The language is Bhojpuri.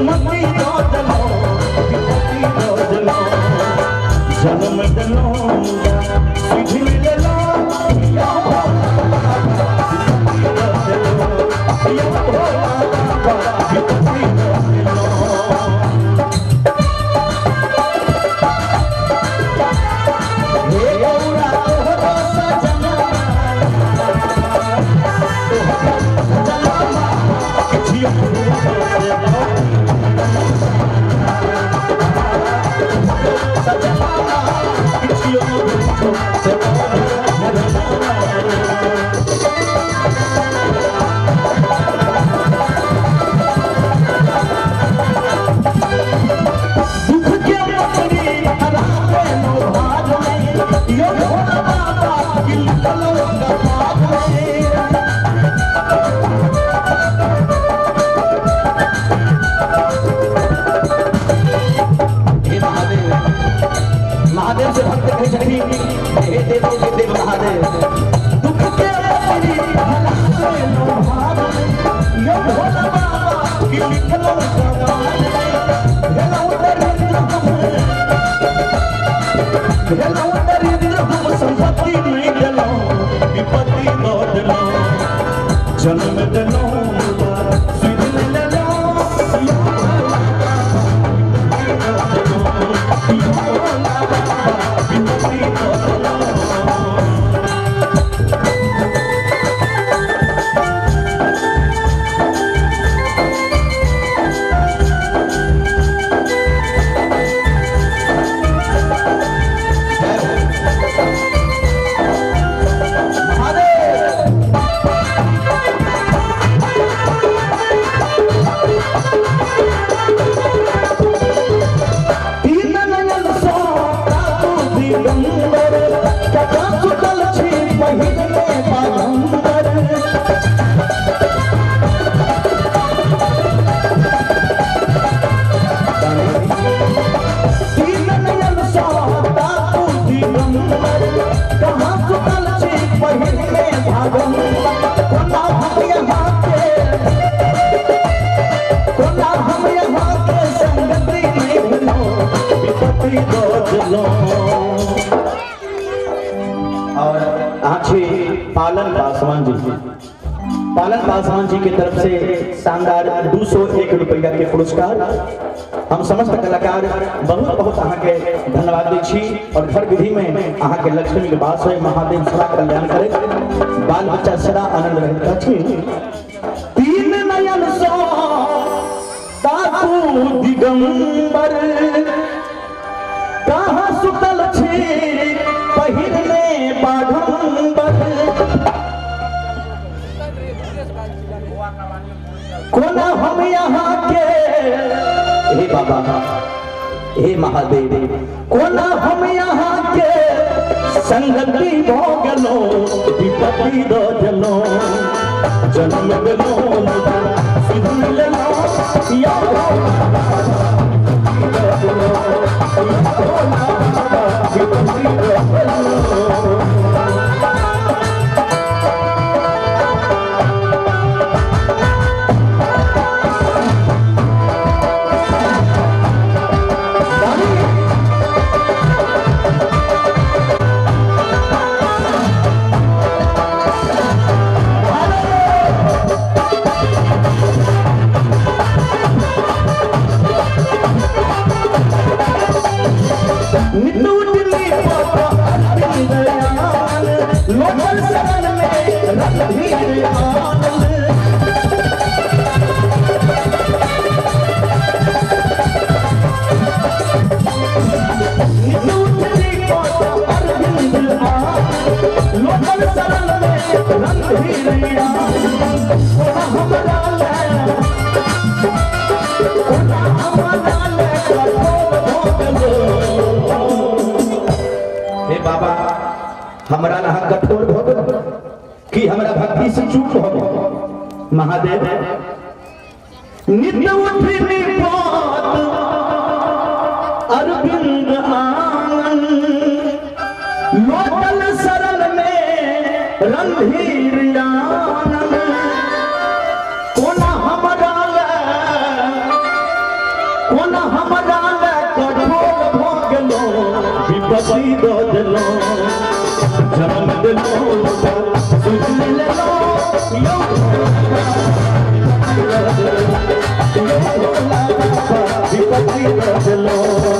सुमति दो जन्म दिलो सिद्धि मिललो या महादेव से भक्त कही छठी हे देव देव महादेव दुख के अपनी भला से नो भाव यो भोला बाबा की लिखलो कमाल हेलो दरिद्र हम संपत्ति नहीं दिलो विपत्ति दो दिलो जन्म दिलो पालन पासवान जी की तरफ से शानदार 201 रुपया के पुरस्कार हम समस्त कलाकार बहुत बहुत अहाँ के धन्यवाद दै छी और घर विधि में अहाँ के लक्ष्मी के वास होय महादेव सदा कल्याण करे बाल बच्चा सदा आनंद रहत अछि तीन नयन सो ताकू दिगंबर कहाँ सुतल छी पहिरने बाघंबर कोना हम यहाँ के हे बाबा हे महादेव कोना हम यहाँ के संगति भोगलो विपत्ति दो जलो जन्म दिलो सिद्धि मिललो या बाबा हमरा नहा कठोर भगत कि हमरा भक्ति से चूक हो महादेव नित्य उठनी बात अरविंद आनंद लोटल सरल में रणधीर आनंद कोना हमरा विपत्ति दो दिलो जन्म दिलो सुन लो यो विपत्ति दो दिलो